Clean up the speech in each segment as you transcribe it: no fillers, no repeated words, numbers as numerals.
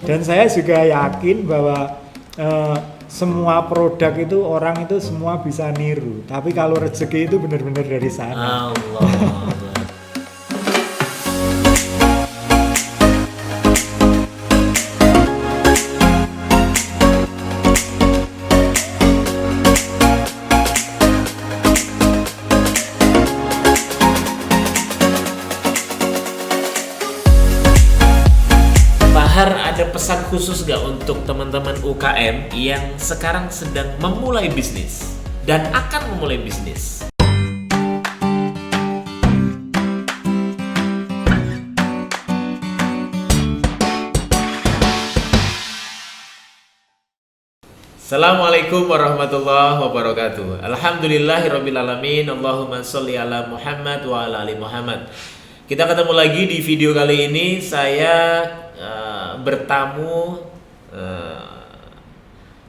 Dan saya juga yakin bahwa semua produk itu orang itu semua bisa niru. Tapi kalau rezeki itu benar-benar dari sana. Allah. Ada pesan khusus gak untuk teman-teman UKM yang sekarang sedang memulai bisnis dan akan memulai bisnis? Assalamualaikum warahmatullahi wabarakatuh. Alhamdulillahirrabbilalamin. Allahumma sholli ala Muhammad wa ala ali Muhammad. Kita ketemu lagi di video kali ini. Saya bertamu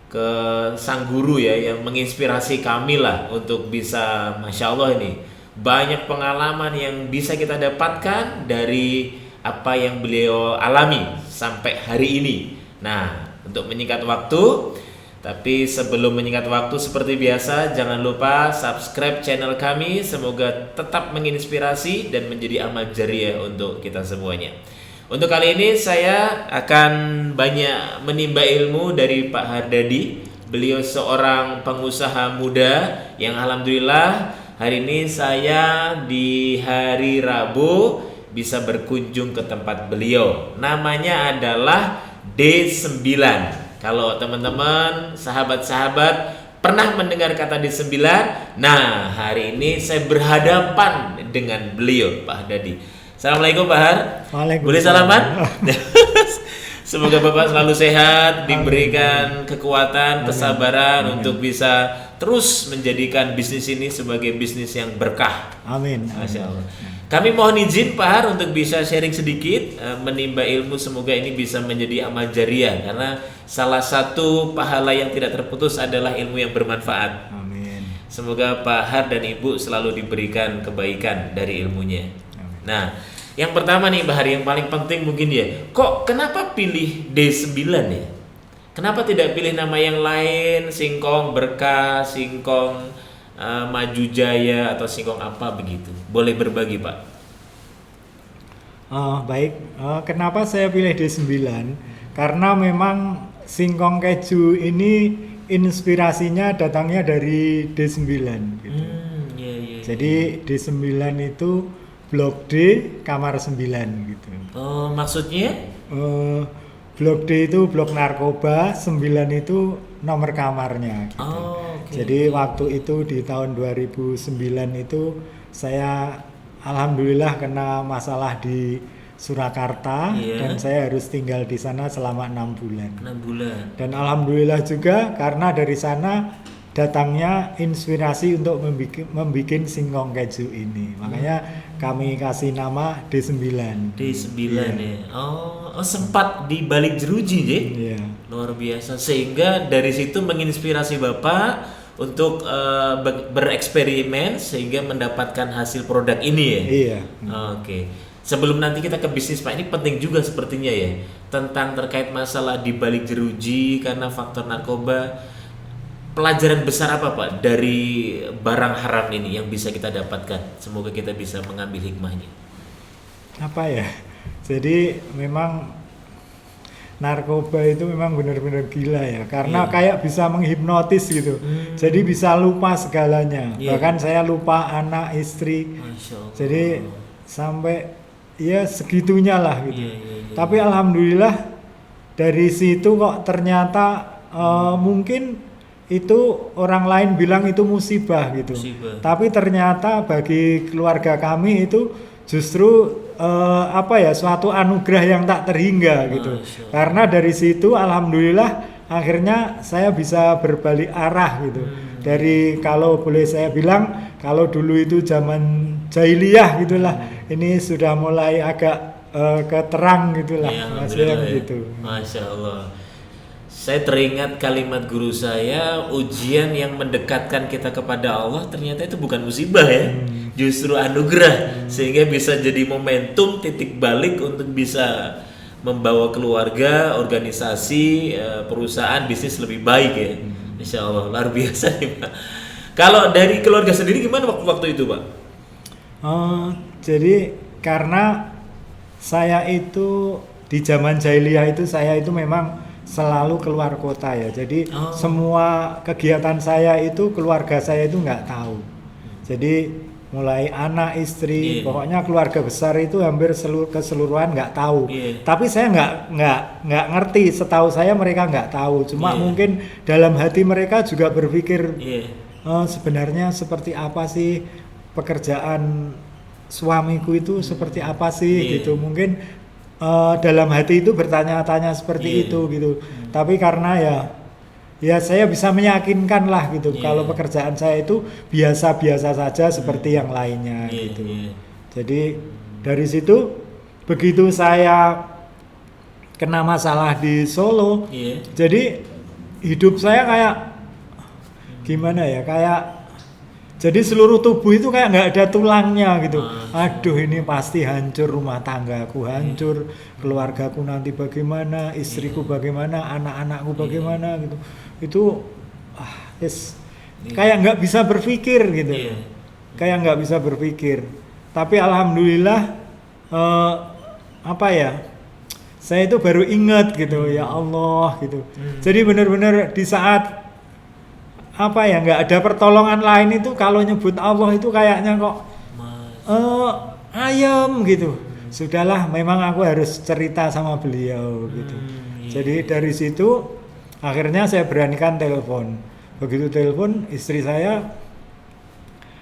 ke sang guru ya, yang menginspirasi kami lah untuk bisa, Masya Allah, ini banyak pengalaman yang bisa kita dapatkan dari apa yang beliau alami sampai hari ini. Nah, untuk menyingkat waktu, tapi sebelum menyingkat waktu, seperti biasa, jangan lupa subscribe channel kami. Semoga tetap menginspirasi dan menjadi amal jariah untuk kita semuanya. Untuk kali ini saya akan banyak menimba ilmu dari Pak Hardadi. Beliau seorang pengusaha muda yang alhamdulillah hari ini saya di hari Rabu bisa berkunjung ke tempat beliau. Namanya adalah D9. Kalau teman-teman, sahabat-sahabat pernah mendengar kata D9, nah hari ini saya berhadapan dengan beliau, Pak Hardadi. Assalamualaikum Pak Har. Boleh salaman? Semoga Bapak selalu sehat, diberikan kekuatan, kesabaran untuk bisa terus menjadikan bisnis ini sebagai bisnis yang berkah. Amin. Masya Allah. Kami mohon izin Pak Har untuk bisa sharing sedikit, menimba ilmu. Semoga ini bisa menjadi amal jariah, karena salah satu pahala yang tidak terputus adalah ilmu yang bermanfaat. Amin. Semoga Pak Har dan Ibu selalu diberikan kebaikan dari ilmunya. Amin. Nah, yang pertama nih Bahar, yang paling penting mungkin ya, kok kenapa pilih D9 ya? Kenapa tidak pilih nama yang lain, Singkong Berkah, Singkong Maju Jaya, atau Singkong apa begitu? Boleh berbagi Pak? Baik, kenapa saya pilih D9? Karena memang singkong keju ini inspirasinya datangnya dari D9 gitu. Iya. Jadi D9 itu Blok D, kamar 9 gitu. Oh, maksudnya? Blok D itu blok narkoba, 9 itu nomor kamarnya gitu. Jadi waktu itu di tahun 2009 itu saya alhamdulillah kena masalah di Surakarta, dan saya harus tinggal di sana selama 6 bulan. 6 bulan. Dan alhamdulillah juga karena dari sana datangnya inspirasi untuk membuat singkong keju ini. Makanya kami kasih nama D9. D9 ya. Oh, sempat di balik jeruji ya. Iya. Luar biasa. Sehingga dari situ menginspirasi Bapak untuk bereksperimen sehingga mendapatkan hasil produk ini ya. Iya. Oke. Sebelum nanti kita ke bisnis Pak, ini penting juga sepertinya ya, tentang terkait masalah di balik jeruji karena faktor narkoba. Pelajaran besar apa Pak dari barang haram ini yang bisa kita dapatkan? Semoga kita bisa mengambil hikmahnya. Apa ya? Jadi memang narkoba itu memang benar-benar gila ya, karena kayak bisa menghipnotis gitu. Jadi bisa lupa segalanya. Bahkan saya lupa anak, istri. Masya Allah. Jadi sampai ya segitunya lah gitu. Tapi alhamdulillah dari situ kok ternyata mungkin itu orang lain bilang itu musibah gitu. Tapi ternyata bagi keluarga kami itu justru suatu anugerah yang tak terhingga gitu. Karena dari situ alhamdulillah akhirnya saya bisa berbalik arah gitu. Dari, kalau boleh saya bilang, kalau dulu itu zaman jahiliyah gitulah, ini sudah mulai agak keterang gitulah. Masya Allah. Saya teringat kalimat guru saya, ujian yang mendekatkan kita kepada Allah ternyata itu bukan musibah ya, justru anugerah, sehingga bisa jadi momentum titik balik untuk bisa membawa keluarga, organisasi, perusahaan, bisnis lebih baik ya. Insya Allah luar biasa nih Pak. Kalau dari keluarga sendiri gimana waktu itu Pak? Jadi karena saya itu di zaman jahiliyah itu saya itu memang selalu keluar kota ya. Jadi semua kegiatan saya itu keluarga saya itu nggak tahu. Jadi mulai anak, istri, pokoknya keluarga besar itu hampir keseluruhan nggak tahu. Tapi saya nggak ngerti. Setahu saya mereka nggak tahu. Cuma mungkin dalam hati mereka juga berpikir sebenarnya seperti apa sih pekerjaan suamiku itu seperti apa sih gitu. Mungkin dalam hati itu bertanya-tanya seperti itu gitu. Tapi karena ya saya bisa meyakinkan lah gitu kalau pekerjaan saya itu biasa-biasa saja seperti yang lainnya gitu. Jadi dari situ begitu saya kena masalah di Solo, jadi hidup saya kayak gimana ya, kayak jadi seluruh tubuh itu kayak nggak ada tulangnya gitu. Aduh ini pasti hancur, rumah tanggaku hancur, keluargaku nanti bagaimana, istriku bagaimana, anak-anakku bagaimana gitu. Itu kayak nggak bisa berpikir gitu. Kayak nggak bisa berpikir. Tapi alhamdulillah saya itu baru ingat gitu, ya Allah gitu. Jadi benar-benar di saat nggak ada pertolongan lain itu kalau nyebut Allah itu kayaknya kok ayam gitu. Sudahlah, memang aku harus cerita sama beliau gitu. Jadi dari situ akhirnya saya beranikan telepon. Begitu telepon, istri saya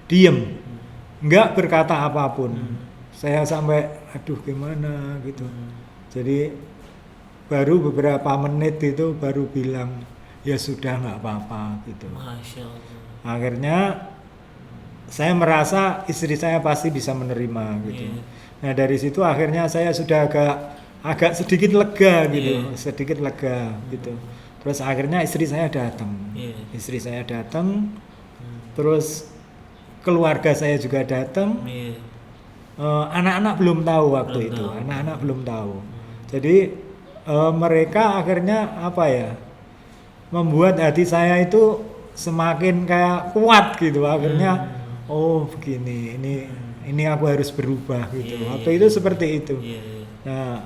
diem, nggak berkata apapun. Saya sampai aduh gimana gitu. Jadi baru beberapa menit itu baru bilang ya sudah nggak apa-apa gitu. Masya Allah. Akhirnya saya merasa istri saya pasti bisa menerima gitu. Nah dari situ akhirnya saya sudah agak sedikit lega gitu, sedikit lega gitu. Terus akhirnya istri saya datang, terus keluarga saya juga datang. Anak-anak belum tahu waktu itu, anak-anak belum tahu. Jadi mereka akhirnya membuat hati saya itu semakin kayak kuat gitu. Akhirnya oh begini, ini aku harus berubah gitu. Waktu itu seperti itu. Nah,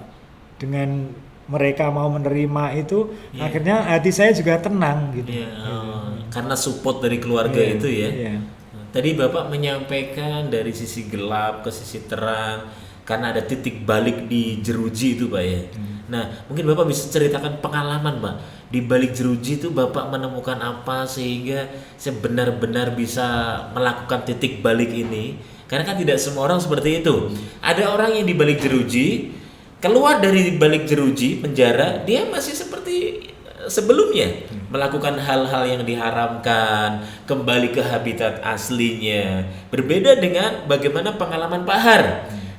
dengan mereka mau menerima itu, akhirnya hati saya juga tenang gitu. Karena support dari keluarga itu ya. Tadi Bapak menyampaikan dari sisi gelap ke sisi terang, karena ada titik balik di jeruji itu Pak ya. Nah, mungkin Bapak bisa ceritakan pengalaman Pak, di balik jeruji itu Bapak menemukan apa sehingga benar-benar bisa melakukan titik balik ini. Karena kan tidak semua orang seperti itu. Ada orang yang di balik jeruji, keluar dari balik jeruji penjara, dia masih seperti sebelumnya, melakukan hal-hal yang diharamkan, kembali ke habitat aslinya. Berbeda dengan bagaimana pengalaman Pak Har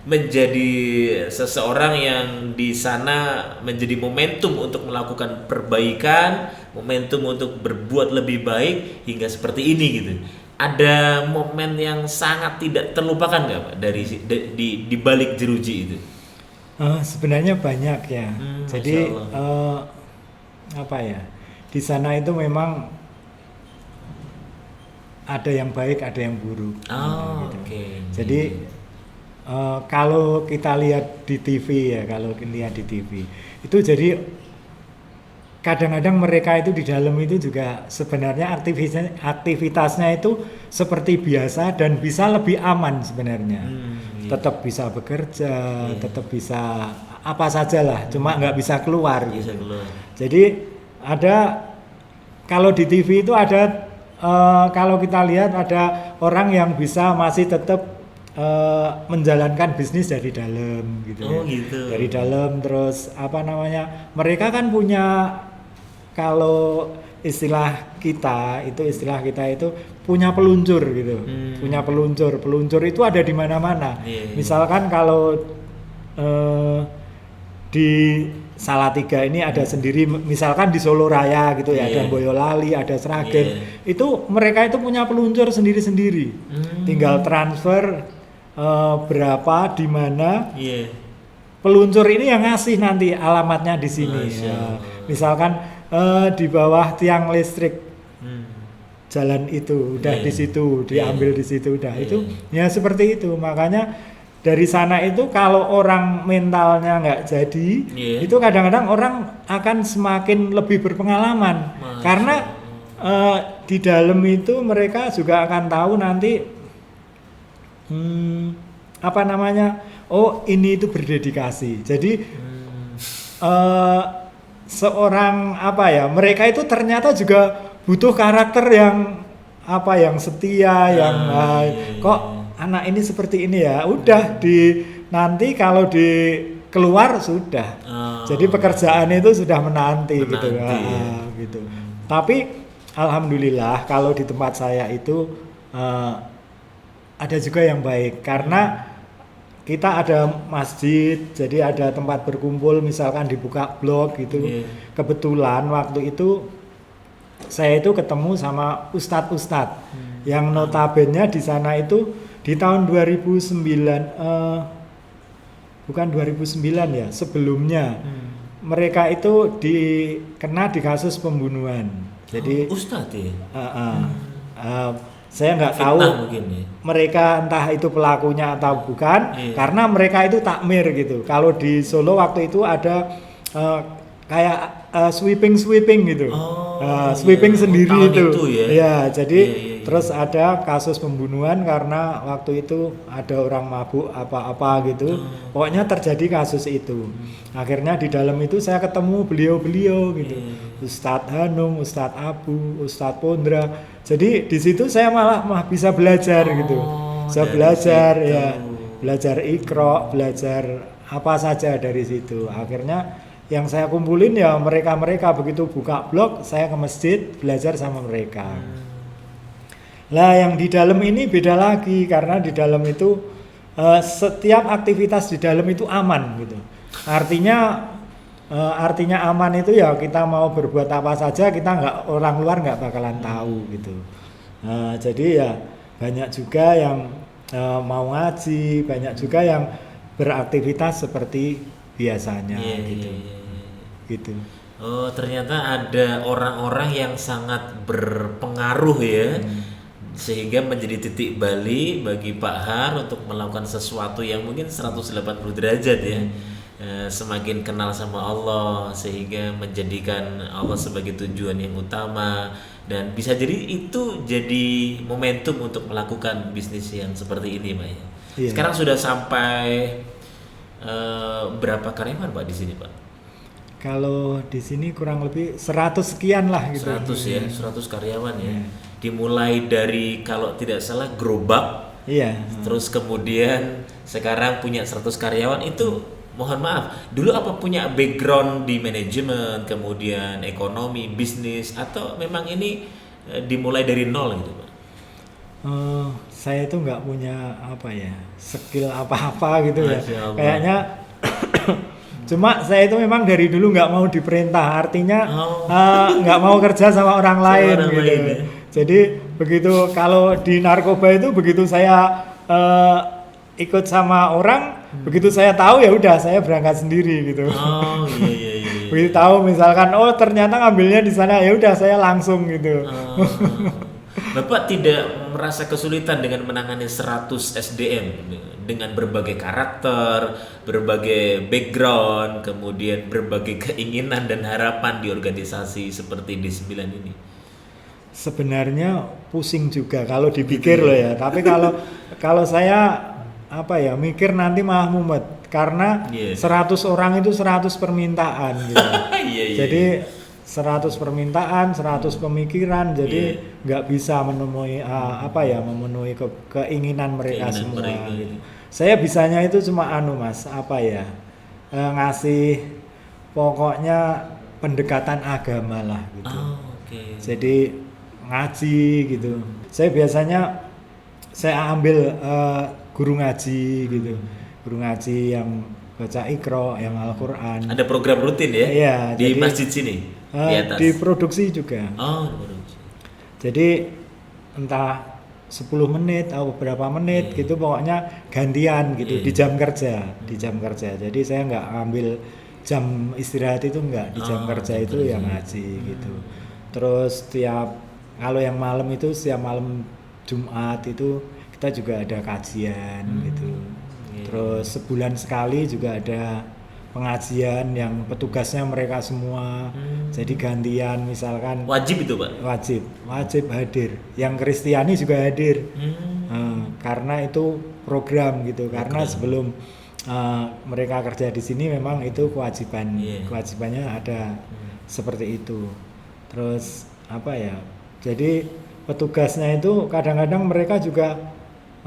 menjadi seseorang yang di sana menjadi momentum untuk melakukan perbaikan, momentum untuk berbuat lebih baik hingga seperti ini gitu. Ada momen yang sangat tidak terlupakan nggak Pak dari di balik jeruji itu? Sebenarnya banyak ya. Jadi di sana itu memang ada yang baik, ada yang buruk. Gitu. Jadi kalau kita lihat di TV itu jadi kadang-kadang mereka itu di dalam itu juga sebenarnya aktivitasnya itu seperti biasa dan bisa lebih aman sebenarnya. Tetap bisa bekerja, tetap bisa apa saja lah, cuma nggak bisa keluar gitu. Jadi ada, kalau di TV itu ada kalau kita lihat ada orang yang bisa masih tetap menjalankan bisnis dari dalam gitu. Gitu. Dari dalam, terus mereka kan punya, kalau istilah kita itu punya peluncur gitu. Punya peluncur itu ada di mana-mana. Misalkan kalau di Salatiga ini ada sendiri, misalkan di Solo Raya gitu ya, ada Boyolali, ada Sragen. Itu mereka itu punya peluncur sendiri-sendiri. Tinggal transfer berapa di mana. peluncur ini yang ngasih nanti alamatnya di sini. Masya Allah. Misalkan di bawah tiang listrik jalan itu udah Iya. di situ, diambil di situ udah Iya. itu ya seperti itu. Makanya dari sana itu kalau orang mentalnya nggak jadi, Iya. itu kadang-kadang orang akan semakin lebih berpengalaman Masya karena di dalam itu mereka juga akan tahu nanti apa namanya, oh ini itu berdedikasi. Jadi seorang apa ya, mereka itu ternyata juga butuh karakter yang apa, yang setia, yang iya. kok anak ini seperti ini ya. Udah di nanti kalau di keluar sudah. Jadi pekerjaan itu sudah menanti gitu. Menanti, ya. Gitu. Tapi alhamdulillah kalau di tempat saya itu ada juga yang baik karena kita ada masjid, jadi ada tempat berkumpul, misalkan dibuka blog gitu. Iya. Kebetulan waktu itu saya itu ketemu sama ustadz-ustadz yang notabene di sana itu di tahun 2009 bukan 2009 ya, sebelumnya mereka itu kena di kasus pembunuhan. Jadi Ustadz ya? saya nggak tahu Fitnah mungkin ya? mereka entah itu pelakunya atau bukan, Iya. karena mereka itu takmir gitu. Kalau di Solo waktu itu ada kayak sweeping gitu, sweeping iya. sendiri Tahun itu. itu ya? Ya, jadi Iya. terus ada kasus pembunuhan karena waktu itu ada orang mabuk apa-apa gitu. Pokoknya terjadi kasus itu. Akhirnya di dalam itu saya ketemu beliau-beliau gitu. Ustadz Hanung, Ustadz Abu, Ustadz Pondra. Jadi di situ saya malah bisa belajar gitu. Saya dari belajar situ. ya, belajar Iqra, belajar apa saja dari situ. Akhirnya yang saya kumpulin ya mereka-mereka, begitu buka blog saya ke masjid belajar sama mereka. Lah yang di dalam ini beda lagi karena di dalam itu setiap aktivitas di dalam itu aman gitu. Artinya aman itu ya kita mau berbuat apa saja kita orang luar nggak bakalan tahu gitu. Jadi ya banyak juga yang mau ngaji, banyak juga yang beraktivitas seperti biasanya gitu. Gitu. Oh, ternyata ada orang-orang yang sangat berpengaruh ya. Sehingga menjadi titik balik bagi Pak Har untuk melakukan sesuatu yang mungkin 180 derajat ya. Semakin kenal sama Allah sehingga menjadikan Allah sebagai tujuan yang utama, dan bisa jadi itu jadi momentum untuk melakukan bisnis yang seperti ini Pak ya. Iya. Sekarang sudah sampai berapa karyawan Pak di sini Pak? Kalau di sini kurang lebih 100 sekian lah gitu. 100 ya, 100 karyawan ya. Iya. Dimulai dari kalau tidak salah gerobak, Iya. terus kemudian sekarang punya 100 karyawan itu, mohon maaf, dulu apa punya background di manajemen, kemudian ekonomi, bisnis, atau memang ini dimulai dari nol gitu Pak? Saya itu nggak punya apa ya, skill apa-apa gitu ya. Masya Allah. Kayaknya cuma saya itu memang dari dulu nggak mau diperintah, artinya nggak mau kerja sama orang lain orang gitu. lain, ya. Jadi begitu kalau di narkoba itu begitu saya ikut sama orang, begitu saya tahu ya udah saya berangkat sendiri gitu. Oh iya. Begitu tahu misalkan oh ternyata ngambilnya di sana, ya udah saya langsung gitu. Bapak tidak merasa kesulitan dengan menangani 100 SDM dengan berbagai karakter, berbagai background, kemudian berbagai keinginan dan harapan di organisasi seperti D9 ini? Sebenarnya pusing juga kalau dipikir loh ya. Tapi kalau saya apa ya, mikir nanti malah mumet karena 100 orang itu 100 permintaan gitu. Iya. Jadi 100 permintaan, 100 pemikiran, jadi nggak bisa memenuhi memenuhi keinginan mereka semua gitu. Saya bisanya itu cuma Mas, ngasih pokoknya pendekatan agama lah gitu. Jadi ngaji gitu. Saya biasanya saya ambil guru ngaji gitu. Guru ngaji yang baca Iqra, yang Al-Qur'an. Ada program rutin ya? Iya, di jadi, masjid sini? Di atas? Di produksi juga. Oh, di produksi. Jadi entah 10 menit atau beberapa menit gitu, pokoknya gantian gitu di jam kerja. Jadi saya nggak ambil jam istirahat itu, nggak, di jam kerja jam itu kerja. yang ngaji gitu. Terus kalau yang malam itu setiap malam Jumat itu kita juga ada kajian gitu. Terus sebulan sekali juga ada pengajian yang petugasnya mereka semua. Jadi gantian, misalkan Wajib itu Pak? wajib hadir. Yang Kristiani juga hadir. Karena itu program gitu. Karena sebelum mereka kerja di sini memang itu kewajibannya ada seperti itu. Terus apa ya? Jadi petugasnya itu kadang-kadang mereka juga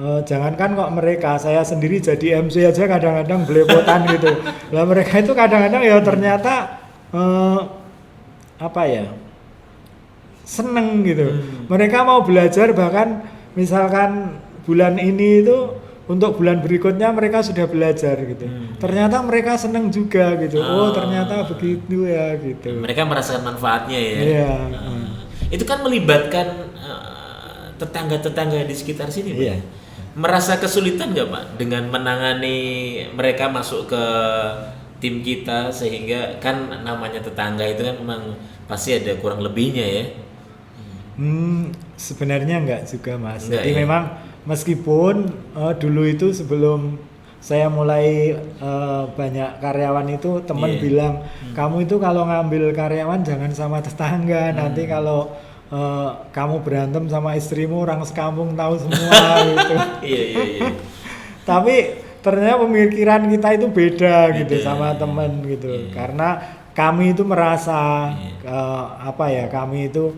jangankan kok mereka, saya sendiri jadi MC aja kadang-kadang belepotan gitu. Lah mereka itu kadang-kadang ya ternyata apa ya, seneng gitu. Mereka mau belajar, bahkan misalkan bulan ini itu untuk bulan berikutnya mereka sudah belajar gitu. Ternyata mereka seneng juga gitu. Oh ternyata begitu ya gitu. Mereka merasakan manfaatnya ya. Iya. Itu kan melibatkan tetangga-tetangga di sekitar sini Pak. Iya. Merasa kesulitan nggak Pak dengan menangani mereka masuk ke tim kita, sehingga kan namanya tetangga itu kan memang pasti ada kurang lebihnya ya. Sebenarnya enggak juga Mas. Enggak, Jadi ya? memang meskipun dulu itu sebelum saya mulai banyak karyawan itu teman bilang, kamu itu kalau ngambil karyawan jangan sama tetangga, nanti kalau kamu berantem sama istrimu orang sekampung tahu semua gitu. Iya. Tapi ternyata pemikiran kita itu beda gitu sama teman gitu. Karena kami itu merasa kami itu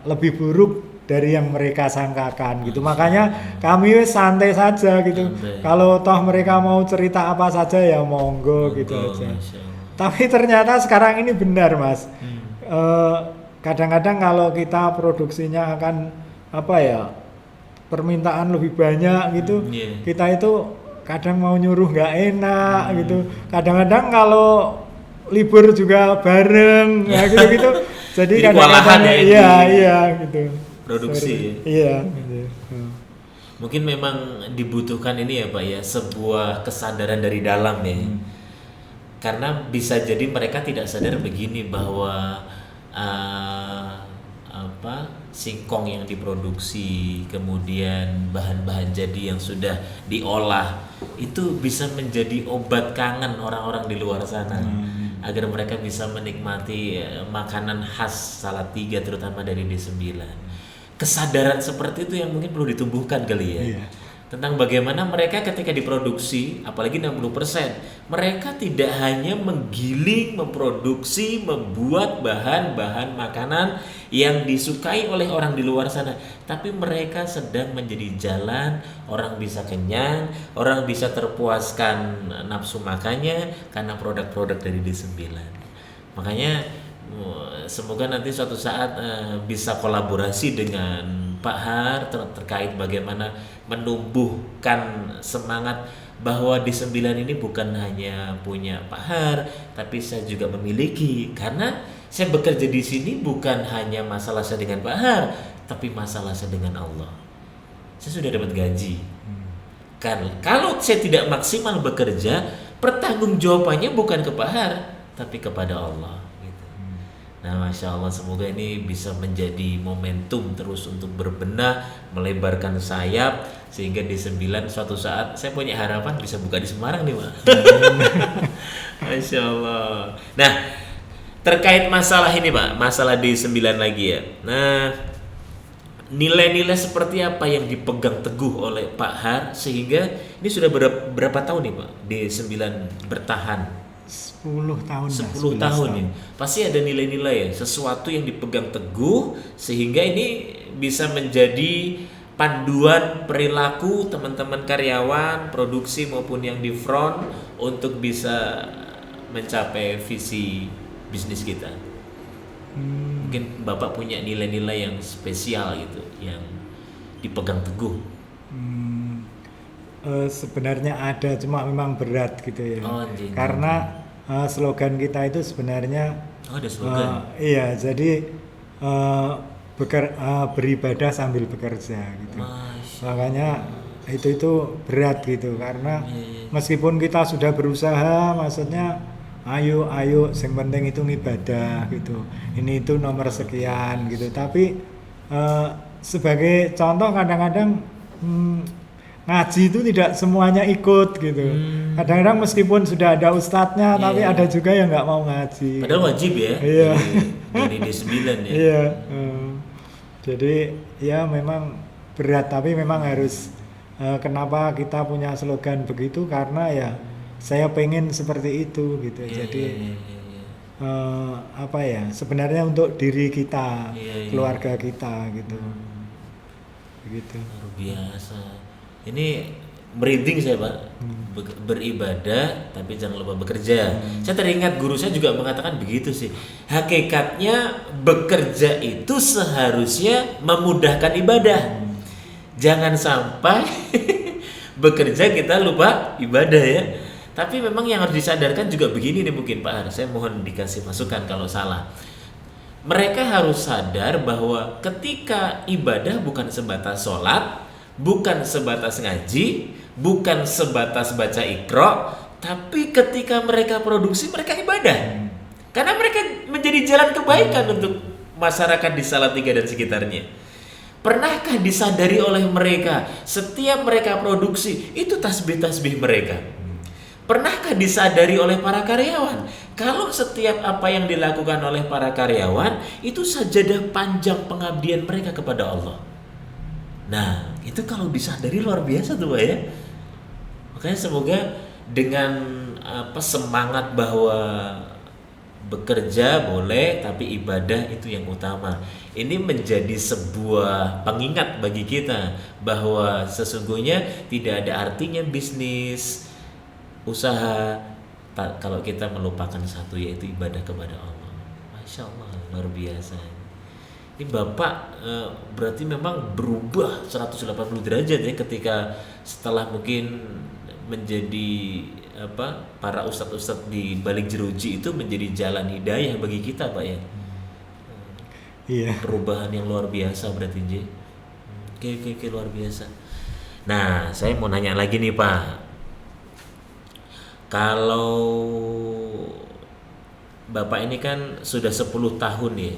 lebih buruk dari yang mereka sangkakan gitu. Makanya kami santai saja gitu. Kalau toh mereka mau cerita apa saja ya monggo gitu aja. Tapi ternyata sekarang ini benar Mas. Kadang-kadang kalau kita produksinya akan permintaan lebih banyak gitu, kita itu kadang mau nyuruh nggak enak gitu. Kadang-kadang kalau libur juga bareng ya gitu-gitu. Jadi kadang-kadang iya gitu. Produksi. Iya gitu. Mungkin memang dibutuhkan ini ya Pak ya, sebuah kesadaran dari dalam ya. Karena bisa jadi mereka tidak sadar begini, bahwa singkong yang diproduksi, kemudian bahan-bahan jadi yang sudah diolah itu bisa menjadi obat kangen orang-orang di luar sana, agar mereka bisa menikmati makanan khas Salatiga terutama dari D9. Kesadaran seperti itu yang mungkin perlu ditumbuhkan kali ya. Tentang bagaimana mereka ketika diproduksi, apalagi 60%, mereka tidak hanya menggiling, memproduksi, membuat bahan-bahan makanan yang disukai oleh orang di luar sana, tapi mereka sedang menjadi jalan, orang bisa kenyang, orang bisa terpuaskan nafsu makannya karena produk-produk dari D9. Makanya semoga nanti suatu saat bisa kolaborasi dengan Pak Har terkait bagaimana menumbuhkan semangat bahwa D9 ini bukan hanya punya Pak Har, tapi saya juga memiliki, karena saya bekerja di sini bukan hanya masalah saya dengan Pak Har, tapi masalah saya dengan Allah. Saya sudah dapat gaji. Kan kalau saya tidak maksimal bekerja, pertanggungjawabannya bukan ke Pak Har, tapi kepada Allah. Nah, Masya Allah, semoga ini bisa menjadi momentum terus untuk berbenah, melebarkan sayap, sehingga D9 suatu saat saya punya harapan bisa buka di Semarang nih Pak. Masya Allah. Nah, terkait masalah ini Pak, masalah D9 lagi ya. Nah, nilai-nilai seperti apa yang dipegang teguh oleh Pak Har sehingga ini sudah berapa tahun nih Pak D9 bertahan? 10 tahun. 10 tahun ya. Pasti ada nilai-nilai ya, sesuatu yang dipegang teguh sehingga ini bisa menjadi panduan perilaku teman-teman karyawan, produksi maupun yang di front untuk bisa mencapai visi bisnis kita. Mungkin Bapak punya nilai-nilai yang spesial gitu, yang dipegang teguh. Sebenarnya ada, cuma memang berat gitu ya. Jika. Karena slogan kita itu sebenarnya ada slogan. Iya, jadi beribadah sambil bekerja gitu. Masya. Makanya itu berat gitu karena Iya. meskipun kita sudah berusaha, maksudnya ayo yang penting itu ibadah gitu. Ini itu nomor sekian gitu. Tapi sebagai contoh kadang-kadang ngaji itu tidak semuanya ikut gitu. Kadang-kadang meskipun sudah ada ustadznya, tapi Iya. ada juga yang nggak mau ngaji. Padahal wajib ya. Iya. Dari D9 ya. Iya. Jadi ya memang berat, tapi memang harus. Kenapa kita punya slogan begitu? Karena ya saya pengen seperti itu gitu. Iya, Jadi iya, iya, iya. apa ya? Sebenarnya untuk diri kita, Iya, iya. keluarga kita gitu. Begitu. Luar biasa. Ini merinding saya Pak. Beribadah tapi jangan lupa bekerja. Saya teringat guru saya juga mengatakan begitu sih. Hakikatnya bekerja itu seharusnya memudahkan ibadah. Jangan sampai bekerja kita lupa ibadah ya. Tapi memang yang harus disadarkan juga begini nih mungkin Pak Har. Saya mohon dikasih masukan kalau salah. Mereka harus sadar bahwa ketika ibadah bukan sebatas sholat, bukan sebatas ngaji, bukan sebatas baca Iqra, tapi ketika mereka produksi mereka ibadah. Karena mereka menjadi jalan kebaikan untuk masyarakat di Salatiga dan sekitarnya. Pernahkah disadari oleh mereka setiap mereka produksi itu tasbih-tasbih mereka? Pernahkah disadari oleh para karyawan kalau setiap apa yang dilakukan oleh para karyawan itu sajadah panjang pengabdian mereka kepada Allah? Nah, itu kalau disadari luar biasa tuh Pak ya. Makanya semoga dengan semangat bahwa bekerja boleh tapi ibadah itu yang utama. Ini menjadi sebuah pengingat bagi kita bahwa sesungguhnya tidak ada artinya bisnis, usaha kalau kita melupakan satu, yaitu ibadah kepada Allah. Masya Allah, luar biasa. Ini Bapak berarti memang berubah 180 derajat ya ketika setelah mungkin menjadi para ustadz-ustadz di balik jeruji itu menjadi jalan hidayah bagi kita Pak ya. Iya. Perubahan yang luar biasa berarti J. Oke, luar biasa. Nah, saya mau nanya lagi nih Pak. Kalau Bapak ini kan sudah 10 tahun ya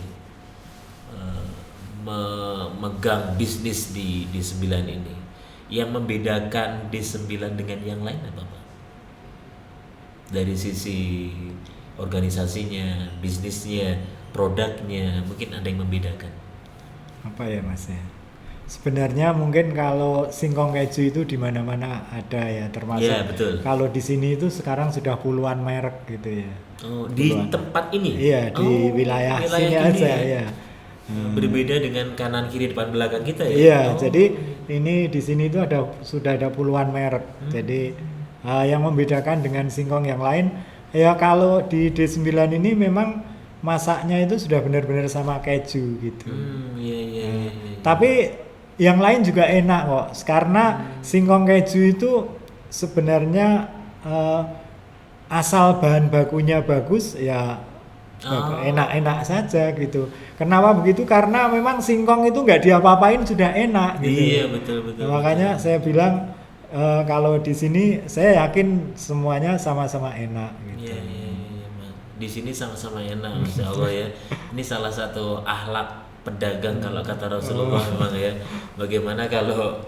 memegang bisnis di 9 ini. Yang membedakan D9 dengan yang lain apa Pak? Dari sisi organisasinya, bisnisnya, produknya, mungkin ada yang membedakan. Apa ya Mas ya? Sebenarnya mungkin kalau singkong keju itu di mana-mana ada ya, termasuk Iya, betul. kalau di sini itu sekarang sudah puluhan merek gitu ya. Oh, di Puluhan. tempat ini? Iya, di wilayah sini aja ya. Berbeda dengan kanan kiri depan belakang kita ya? Iya, jadi ini di sini itu sudah ada puluhan merek. Jadi yang membedakan dengan singkong yang lain, ya kalau di D9 ini memang masaknya itu sudah benar-benar sama keju gitu. Iya. Tapi yang lain juga enak kok, karena singkong keju itu sebenarnya asal bahan bakunya bagus ya enak-enak saja gitu. Kenapa begitu? Karena memang singkong itu nggak diapa-apain sudah enak gitu. Iya, betul. Makanya saya bilang kalau di sini saya yakin semuanya sama-sama enak gitu. Iya. Di sini sama-sama enak, Masya Allah ya. Ini salah satu akhlak pedagang kalau kata Rasulullah memang ya. Bagaimana kalau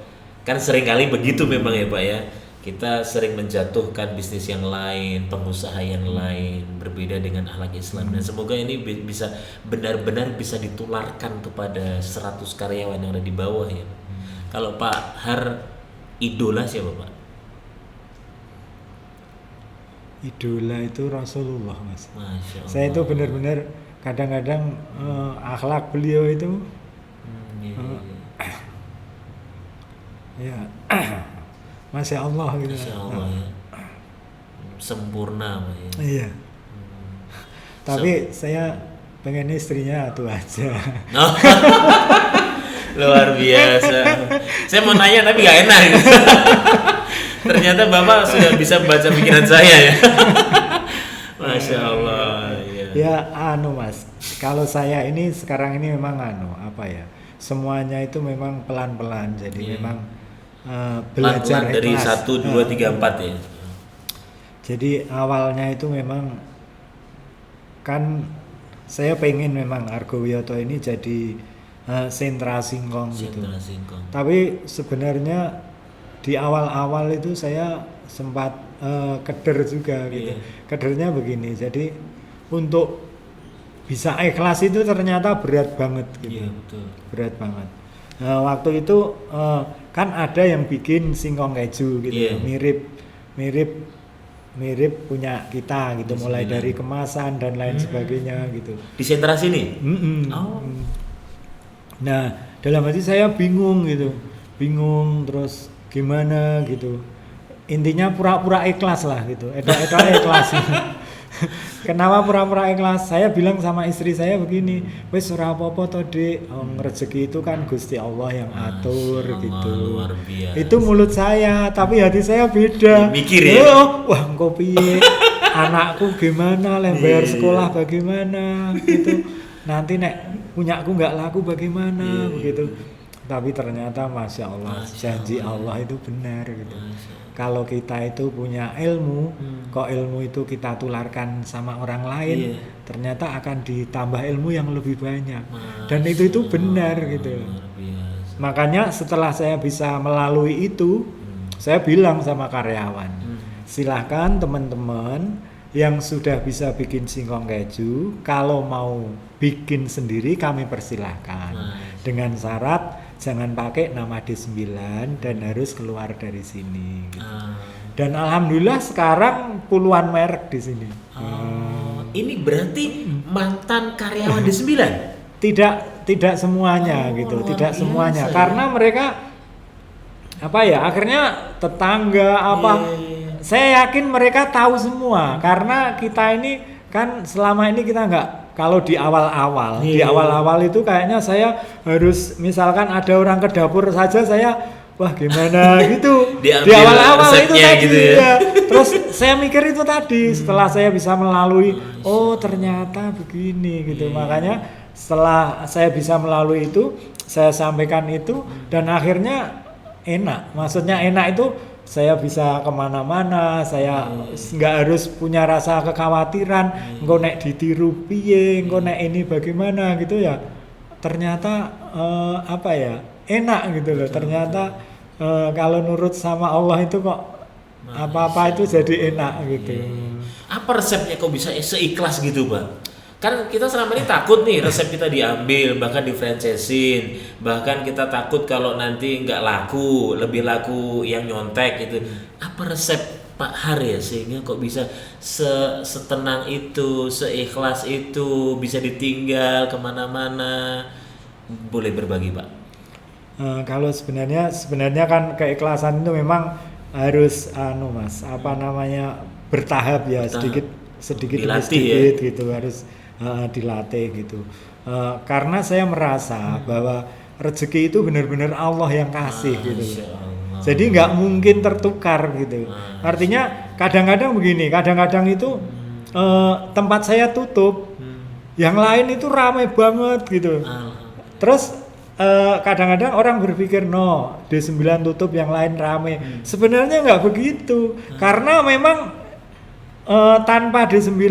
kan seringkali begitu memang ya Pak ya. Kita sering menjatuhkan bisnis yang lain, pengusaha yang lain, berbeda dengan akhlak Islam. Dan semoga ini bisa benar-benar bisa ditularkan kepada 100 karyawan yang ada di bawah ya. Kalau Pak Har idola siapa Pak? Idola itu Rasulullah Mas. Masya Allah. Saya itu benar-benar kadang-kadang akhlak beliau itu ya Masya Allah gitu. Masya Allah ya. Sempurna Pak ya. Iya. Tapi saya pengen istrinya itu aja. Oh. Luar biasa. Saya mau nanya tapi gak enak. Ternyata Bapak sudah bisa baca pikiran saya ya. Masya Allah. Ya Mas, Kalau saya ini sekarang ini memang semuanya itu memang pelan-pelan. Jadi memang belajar pelan-pelan dari ikhlas. 1, 2, 3, 4 ya. Jadi awalnya itu memang kan saya pengen memang Argo Wiyoto ini jadi sentra singkong gitu. Sentra singkong. Tapi sebenarnya di awal-awal itu saya sempat keder juga gitu. Kedernya begini, jadi untuk bisa ikhlas itu ternyata berat banget gitu. Iya, betul. Berat banget. Nah, waktu itu kan ada yang bikin singkong keju gitu, mirip punya kita gitu, mulai dari kemasan dan lain sebagainya gitu. Di sentra sini? Oh. Nah, dalam hati saya bingung gitu, terus gimana gitu. Intinya pura-pura ikhlas lah gitu, ikhlas. Kenapa pura-pura ikhlas? Saya bilang sama istri saya begini, wes ora apa-apa toh Dik, rezeki itu kan Gusti Allah yang atur gitu. Luar biasa. Itu mulut saya, tapi hati saya beda. Mikir ya? Wah engko piye? Anakku gimana, bayar sekolah bagaimana gitu. Nanti nek punyaku nggak laku bagaimana begitu. Tapi ternyata Masya Allah, janji Allah itu benar gitu. Kalau kita itu punya ilmu, kok ilmu itu kita tularkan sama orang lain, ternyata akan ditambah ilmu yang lebih banyak. Dan itu benar gitu. Makanya setelah saya bisa melalui itu, saya bilang sama karyawan, silahkan teman-teman yang sudah bisa bikin singkong keju, kalau mau bikin sendiri kami persilahkan. Dengan syarat jangan pakai nama D9 dan harus keluar dari sini gitu. Dan alhamdulillah sekarang puluhan merek di sini. Ini berarti mantan karyawan D9? Tidak semuanya gitu, tidak semuanya. Karena mereka akhirnya tetangga saya yakin mereka tahu semua karena kita ini kan selama ini kita kalau di awal-awal itu kayaknya saya harus misalkan ada orang ke dapur saja saya wah gimana gitu. Di awal-awal itu tadi gitu ya. Terus saya mikir itu tadi setelah saya bisa melalui ternyata begini gitu. Makanya setelah saya bisa melalui itu saya sampaikan itu dan akhirnya enak. Maksudnya enak itu saya bisa kemana-mana, saya nggak harus punya rasa kekhawatiran, engko nek ditiru piye, engko nek ini bagaimana gitu ya. Ternyata enak gitu loh. Ternyata kalau nurut sama Allah itu kok apa-apa itu jadi enak gitu. Apa resepnya kok bisa seikhlas gitu, Bang? Kan kita selama ini takut nih resep kita diambil, bahkan di franchisein, bahkan kita takut kalau nanti nggak laku, lebih laku yang nyontek gitu. Apa resep Pak Har ya sehingga kok bisa setenang itu, seikhlas itu, bisa ditinggal kemana-mana? Boleh berbagi Pak? Kalau sebenarnya kan keikhlasan itu memang harus bertahap ya, sedikit demi sedikit ya? Gitu harus dilatih gitu. Karena saya merasa bahwa rezeki itu benar-benar Allah yang kasih gitu. Jadi nggak mungkin tertukar gitu. Artinya kadang-kadang begini, kadang-kadang itu tempat saya tutup, yang lain itu ramai banget gitu. Terus kadang-kadang orang berpikir D9 tutup yang lain ramai. Sebenarnya nggak begitu. Karena memang tanpa D9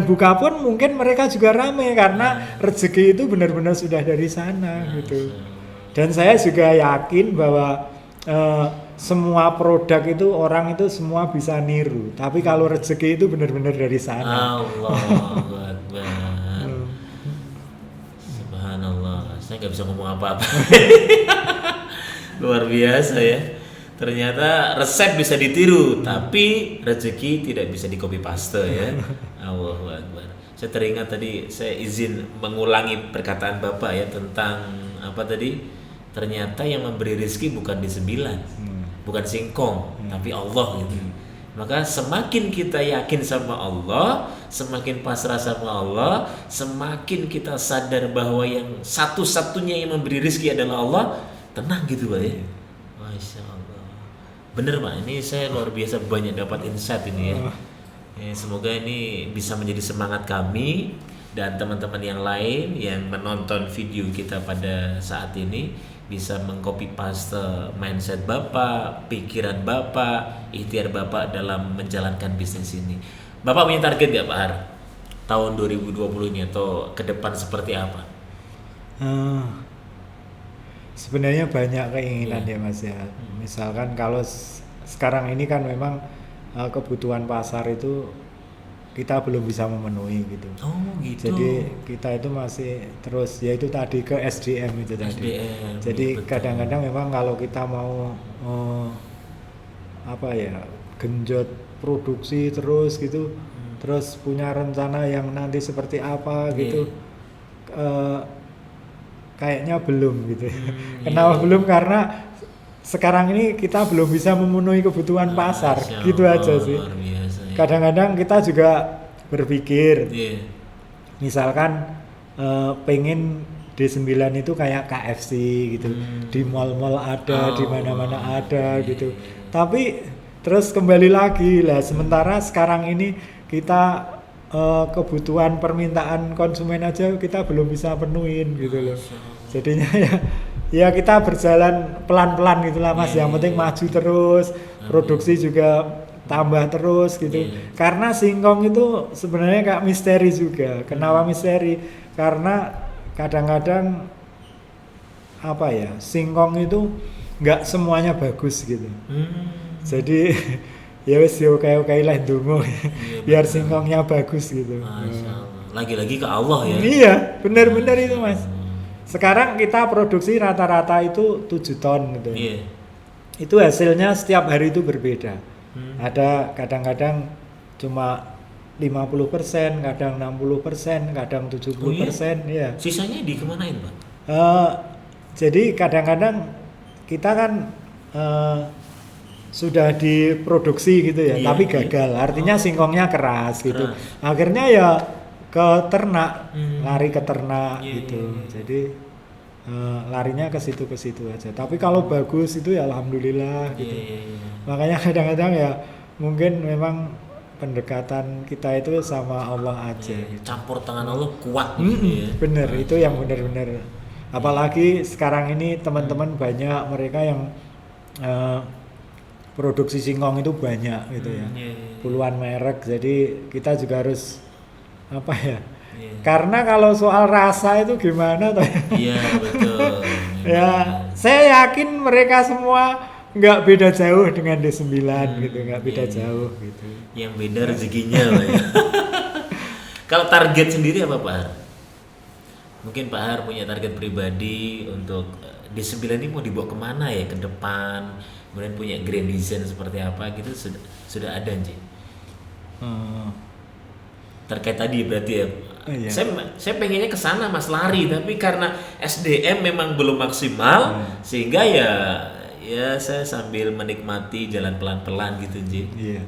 buka pun mungkin mereka juga ramai karena rezeki itu benar-benar sudah dari sana gitu. Dan saya juga yakin bahwa semua produk itu orang itu semua bisa niru. Tapi kalau rezeki itu benar-benar dari sana. Allahu Akbar. Subhanallah. Saya nggak bisa ngomong apa-apa. Luar biasa ya. Ternyata resep bisa ditiru, tapi rezeki tidak bisa di copy paste ya. Allahu Akbar. Saya teringat tadi, saya izin mengulangi perkataan Bapak ya tentang apa tadi? Ternyata yang memberi rezeki bukan D9, bukan singkong, tapi Allah gitu. Maka semakin kita yakin sama Allah, semakin pasrah sama Allah, semakin kita sadar bahwa yang satu-satunya yang memberi rezeki adalah Allah, tenang gitu Pak ya. Masya Allah. Bener Pak, ini saya luar biasa banyak dapat insight ini ya. Semoga ini bisa menjadi semangat kami dan teman-teman yang lain yang menonton video kita pada saat ini bisa mengcopy paste mindset Bapak, pikiran Bapak, ikhtiar Bapak dalam menjalankan bisnis ini. Bapak punya target nggak Pak Har? Tahun 2020 ini atau ke depan seperti apa? Sebenarnya banyak keinginan ya Mas ya. Misalkan kalau sekarang ini kan memang kebutuhan pasar itu kita belum bisa memenuhi gitu. Oh gitu. Jadi kita itu masih terus yaitu tadi ke SDM itu tadi. SDM, Jadi betul. kadang-kadang memang kalau kita mau genjot produksi terus gitu, terus punya rencana yang nanti seperti apa gitu, kayaknya belum gitu. Kenapa belum? Karena sekarang ini kita belum bisa memenuhi kebutuhan pasar, gitu aja sih. Luar biasa, ya. Kadang-kadang kita juga berpikir, Iya. misalkan pengen D9 itu kayak KFC gitu, di mall-mall ada, di mana-mana ada gitu. Tapi terus kembali lagi lah, sementara sekarang ini kita kebutuhan permintaan konsumen aja kita belum bisa penuhin gitu loh. Jadinya ya kita berjalan pelan-pelan gitulah Mas. Yang penting maju terus, produksi juga tambah terus gitu. Karena singkong itu sebenarnya kayak misteri juga. Kenapa misteri? Karena kadang-kadang singkong itu nggak semuanya bagus gitu. Jadi ya wis yo oke lah ndonga biar singkongnya bagus gitu. Masya Allah. Lagi-lagi ke Allah ya. Iya, benar-benar itu Mas. Sekarang kita produksi rata-rata itu 7 ton gitu. Iya. Itu hasilnya setiap hari itu berbeda. Ada kadang-kadang cuma 50%, kadang 60%, kadang 70%, ya. Sisanya dikemanain Pak? Jadi kadang-kadang kita kan sudah diproduksi gitu ya, tapi gagal. Artinya singkongnya keras gitu. Akhirnya ya ke ternak, lari ke ternak gitu. Jadi larinya ke situ aja. Tapi kalau bagus itu ya alhamdulillah gitu. Makanya kadang-kadang ya mungkin memang pendekatan kita itu sama Allah aja. Gitu. Campur tangan Allah kuat gitu ya. Bener, itu yang benar-benar. Apalagi sekarang ini teman-teman banyak mereka yang produksi singkong itu banyak gitu ya. Puluhan merek. Jadi kita juga harus karena kalau soal rasa itu gimana toh? Iya betul. Ya, saya yakin mereka semua nggak beda jauh dengan D9 gitu, nggak beda jauh gitu. Yang beda rezekinya lah ya. Kalau target sendiri apa Pak Har? Mungkin Pak Har punya target pribadi untuk D9 ini mau dibawa kemana ya ke depan? Kemudian punya grand design seperti apa gitu sudah ada Nji? Terkait tadi berarti ya. Iya. Saya pengennya ke sana Mas lari, tapi karena SDM memang belum maksimal sehingga ya saya sambil menikmati jalan pelan-pelan gitu Nji. Iya.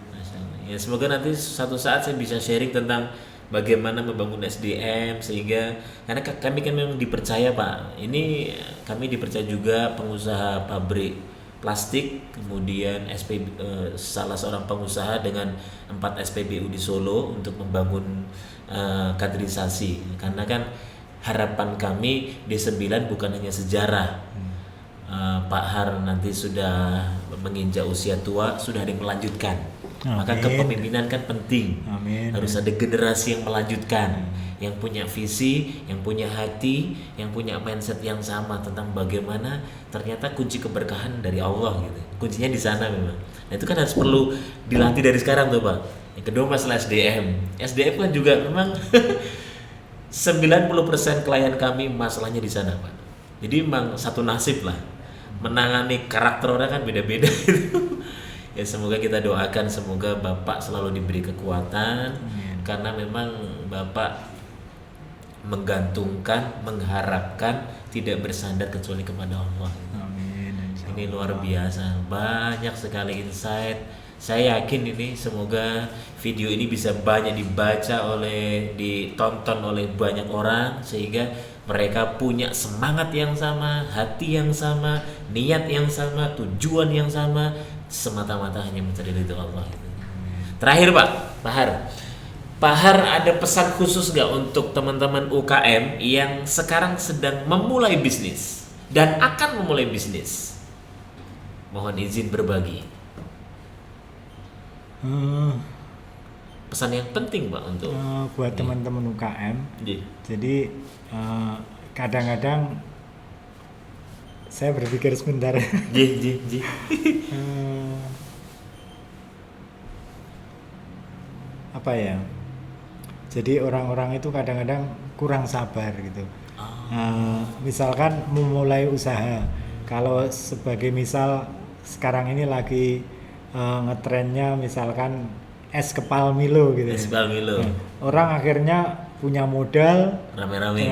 Ya semoga nanti suatu saat saya bisa sharing tentang bagaimana membangun SDM sehingga karena kami kan memang dipercaya Pak. Ini kami dipercaya juga pengusaha pabrik plastik, kemudian salah seorang pengusaha dengan 4 SPBU di Solo untuk membangun kaderisasi. Karena kan harapan kami D9 bukan hanya sejarah. Pak Har nanti sudah menginjak usia tua, sudah ada yang melanjutkan. Maka kepemimpinan kan penting. Harus ada generasi yang melanjutkan, yang punya visi, yang punya hati, yang punya mindset yang sama tentang bagaimana ternyata kunci keberkahan dari Allah gitu. Kuncinya di sana memang. Nah, itu kan harus perlu dilatih dari sekarang tuh Pak. Yang kedua masalah SDM. SDM kan juga memang 90% klien kami masalahnya di sana Pak. Jadi memang satu nasib lah. Menangani karakter orang kan beda-beda gitu. Ya semoga kita doakan semoga Bapak selalu diberi kekuatan karena memang Bapak menggantungkan, mengharapkan tidak bersandar kecuali kepada Allah. Amin. Ini luar biasa, banyak sekali insight. Saya yakin ini semoga video ini bisa banyak dibaca ditonton oleh banyak orang sehingga mereka punya semangat yang sama, hati yang sama, niat yang sama, tujuan yang sama, semata-mata hanya mencari ridho Allah. Terakhir Pak Har, Pak Har, ada pesan khusus nggak untuk teman-teman UKM yang sekarang sedang memulai bisnis dan akan memulai bisnis? Mohon izin berbagi. Hmm, Pesan yang penting Pak untuk buat teman-teman UKM. Ji. Jadi kadang-kadang saya berpikir sebentar. Ji. Eh, apa ya? Jadi orang-orang itu kadang-kadang kurang sabar gitu. Misalkan memulai usaha, kalau sebagai misal sekarang ini lagi ngetrennya misalkan es kepal Milo gitu. Es kepal Milo. Nah, orang akhirnya punya modal, Rame-rame.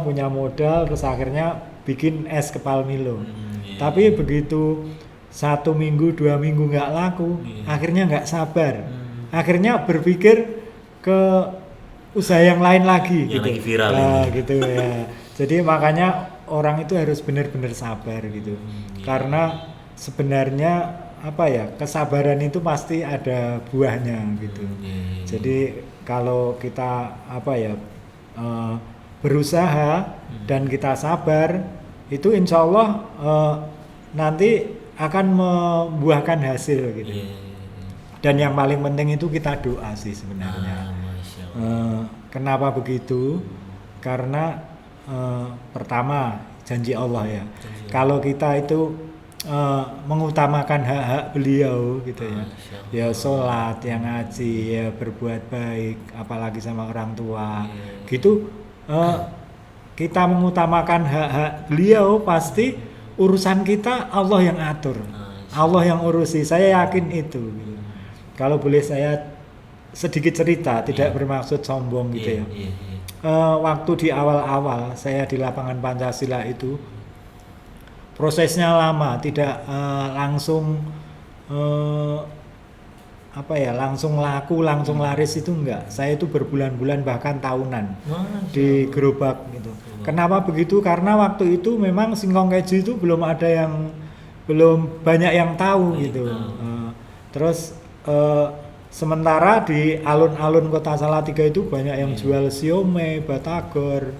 punya modal terus akhirnya bikin es kepal Milo. Iya. Tapi begitu 1 minggu 2 minggu nggak laku, akhirnya nggak sabar, akhirnya berpikir ke usaha yang lain lagi, Yang gitu. lagi viral Nah, ini. gitu ya. Jadi makanya orang itu harus benar-benar sabar gitu. Karena sebenarnya apa ya, kesabaran itu pasti ada buahnya gitu. Jadi kalau kita apa ya berusaha dan kita sabar, itu insya Allah nanti akan membuahkan hasil gitu. Dan yang paling penting itu kita doa sih sebenarnya. Masya Allah. Kenapa begitu? Karena pertama janji Allah ya. Kalau kita itu mengutamakan hak-hak beliau gitu ya. Ya sholat, yang ngaji, ya berbuat baik, apalagi sama orang tua. Gitu kita mengutamakan hak-hak beliau, pasti urusan kita Allah yang atur. Allah yang urusi. Saya yakin itu gitu. Kalau boleh saya sedikit cerita, tidak bermaksud sombong gitu ya. Waktu di awal-awal saya di lapangan Pancasila itu prosesnya lama, tidak langsung langsung laku, langsung laris itu enggak. Saya itu berbulan-bulan bahkan tahunan di gerobak gitu. Kenapa begitu? Karena waktu itu memang singkong keju itu belum banyak yang tahu gitu. Terus sementara di alun-alun Kota Salatiga itu banyak yang jual siomay, batagor,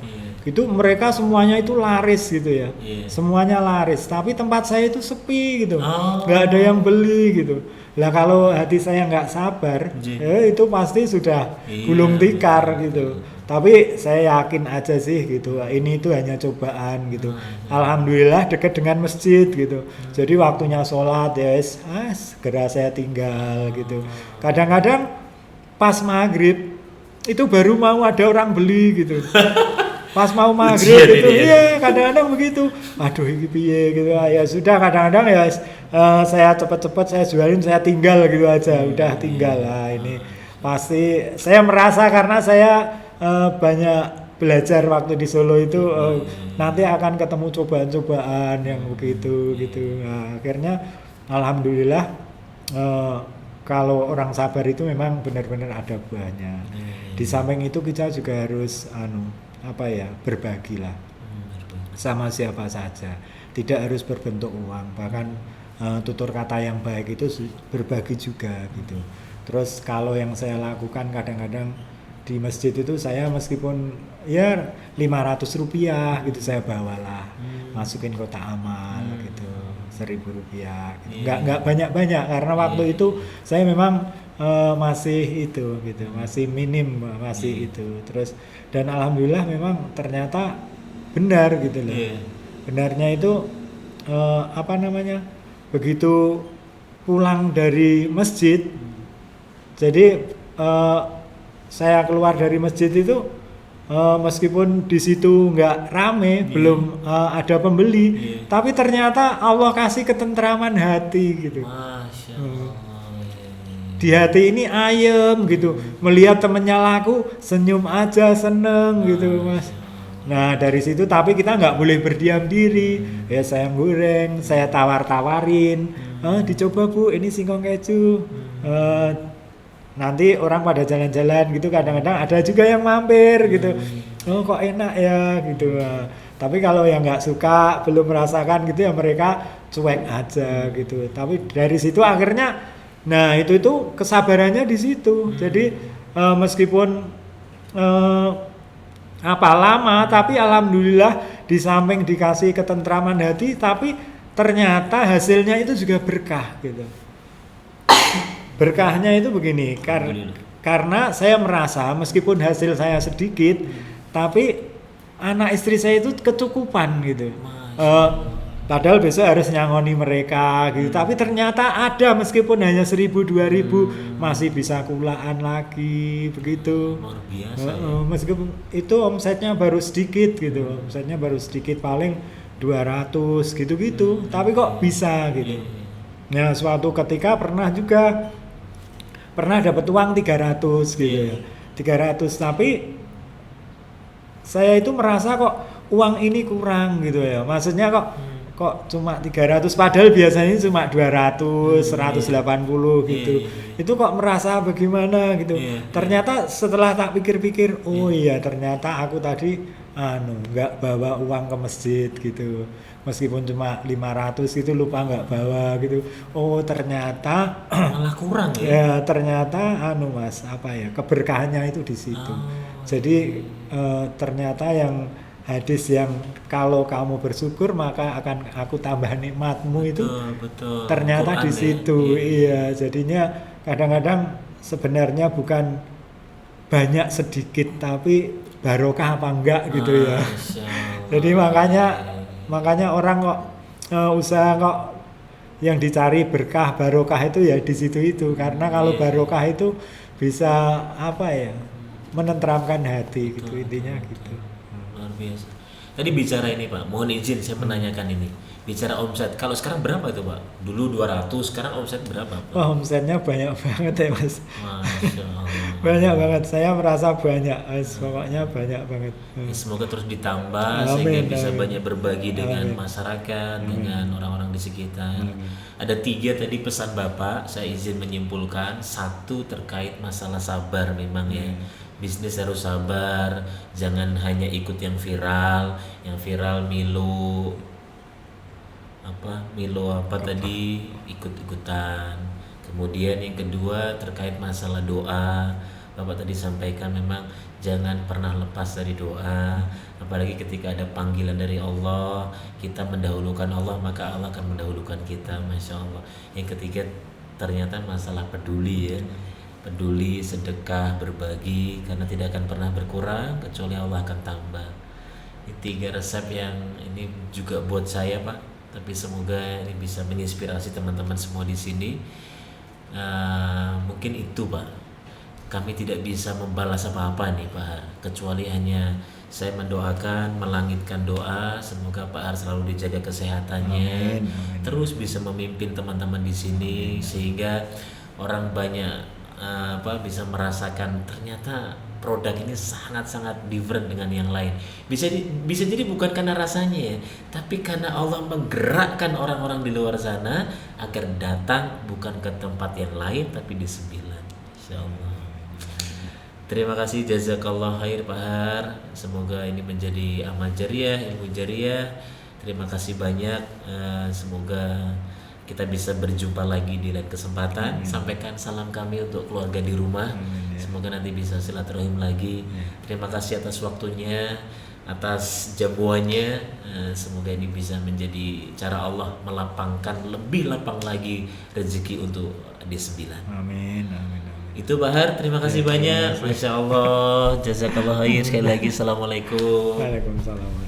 gitu. Mereka semuanya itu laris gitu ya, semuanya laris. Tapi tempat saya itu sepi gitu, nggak ada yang beli gitu. Lah kalau hati saya nggak sabar, itu pasti sudah gulung tikar gitu. Tapi saya yakin aja sih gitu, ini itu hanya cobaan gitu. Alhamdulillah dekat dengan masjid gitu. Jadi waktunya sholat ya segera saya tinggal gitu. Kadang-kadang pas maghrib itu baru mau ada orang beli gitu. Pas mau maghrib gitu, iya kadang-kadang begitu. Aduh ini piye gitu. Ya sudah kadang-kadang ya saya cepet-cepet saya jualin, saya tinggal gitu aja. Udah tinggal lah ini. Pasti saya merasa karena saya banyak belajar waktu di Solo itu nanti akan ketemu cobaan-cobaan yang begitu gitu. Nah, akhirnya alhamdulillah kalau orang sabar itu memang benar-benar ada buahnya. Di samping itu kita juga harus berbagi lah sama siapa saja. Tidak harus berbentuk uang, bahkan tutur kata yang baik itu berbagi juga gitu. Terus kalau yang saya lakukan kadang-kadang di masjid itu saya meskipun ya 500 rupiah gitu saya bawalah, masukin kotak amal gitu, 1.000 rupiah gitu. Nggak banyak-banyak karena waktu itu saya memang masih itu gitu, masih minim itu. Terus dan alhamdulillah memang ternyata benar gitu loh. Benarnya itu begitu pulang dari masjid, jadi saya keluar dari masjid itu meskipun di situ nggak rame, belum ada pembeli, tapi ternyata Allah kasih ketentraman hati gitu. Masya Allah. Di hati ini ayem gitu, melihat temennya laku senyum aja seneng gitu mas. Nah dari situ tapi kita nggak boleh berdiam diri, ya saya goreng, saya tawar-tawarin, dicoba bu ini singkong keju. Nanti orang pada jalan-jalan gitu kadang-kadang ada juga yang mampir gitu, oh kok enak ya gitu. Tapi kalau yang nggak suka belum merasakan gitu ya mereka cuek aja gitu. Tapi dari situ akhirnya, nah itu kesabarannya di situ. Jadi meskipun lama, tapi alhamdulillah di samping dikasih ketentraman hati, tapi ternyata hasilnya itu juga berkah gitu. Berkahnya itu begini, karena saya merasa meskipun hasil saya sedikit, tapi anak istri saya itu kecukupan gitu. Padahal besok harus nyangoni mereka gitu, tapi ternyata ada meskipun hanya 1.000-2.000 masih bisa kulaan lagi begitu. Luar biasa. Meskipun itu omsetnya baru sedikit gitu, omsetnya baru sedikit paling 200 gitu-gitu, tapi kok bisa gitu. Nah, suatu ketika pernah dapat uang 300 gitu ya. 300, tapi saya itu merasa kok uang ini kurang gitu ya. Maksudnya kok cuma 300 padahal biasanya cuma 200, 180 gitu. Itu kok merasa bagaimana gitu. Ternyata setelah tak pikir-pikir, oh iya ternyata aku tadi nggak bawa uang ke masjid gitu. Meskipun cuma 500 gitu lupa nggak bawa gitu. Oh ternyata malah kurang ya. Ya ternyata Mas, keberkahannya itu di situ. Jadi ternyata yang hadis yang kalau kamu bersyukur maka akan aku tambah nikmatmu itu betul. Ternyata Quran di situ. Iya, jadinya kadang-kadang sebenarnya bukan banyak sedikit tapi barokah apa enggak gitu ya. Jadi makanya orang kok usaha kok yang dicari berkah barokah itu ya di situ itu, karena kalau barokah itu bisa menenteramkan hati gitu, intinya gitu. Luar biasa. Tadi bicara ini Pak, mohon izin saya menanyakan ini. Bicara omset, kalau sekarang berapa itu Pak? Dulu 200, sekarang omset berapa Pak? Wah, omsetnya banyak banget ya Mas. Masya Allah. Banyak banget, saya merasa banyak Mas, pokoknya banyak banget. Semoga terus ditambah sehingga bisa banyak berbagi dengan masyarakat, dengan orang-orang di sekitar. Ada 3 tadi pesan Bapak, saya izin menyimpulkan. 1 terkait masalah sabar memang ya. Bisnis harus sabar, jangan hanya ikut yang viral Milo tadi ikut-ikutan. Kemudian yang kedua terkait masalah doa, Bapak tadi sampaikan memang jangan pernah lepas dari doa, apalagi ketika ada panggilan dari Allah, kita mendahulukan Allah maka Allah akan mendahulukan kita, Masya Allah. Yang ketiga ternyata masalah peduli ya, peduli, sedekah, berbagi, karena tidak akan pernah berkurang kecuali Allah akan tambah. Ini 3 resep yang ini juga buat saya Pak, tapi semoga ini bisa menginspirasi teman-teman semua di sini. Mungkin itu Pak, kami tidak bisa membalas apa-apa nih Pak Har, kecuali hanya saya mendoakan, melangitkan doa, semoga Pak Har selalu dijaga kesehatannya. Amin. Terus bisa memimpin teman-teman di sini sehingga orang banyak bisa merasakan ternyata produk ini sangat-sangat different dengan yang lain. Bisa jadi bukan karena rasanya ya, tapi karena Allah menggerakkan orang-orang di luar sana agar datang bukan ke tempat yang lain tapi di 9. Insyaallah. Terima kasih, jazakallah khair Pak Har. Semoga ini menjadi amal jariah, ilmu jariah. Terima kasih banyak. Semoga kita bisa berjumpa lagi di lain kesempatan. Sampaikan salam kami untuk keluarga di rumah. Semoga nanti bisa silaturahim lagi. Terima kasih atas waktunya, atas jamuannya. Semoga ini bisa menjadi cara Allah melapangkan, lebih lapang lagi rezeki untuk di 9. Amin. Itu Pak Har, terima kasih banyak. Masya Allah, jazakallah khair. Sekali lagi, assalamualaikum. Waalaikumsalam.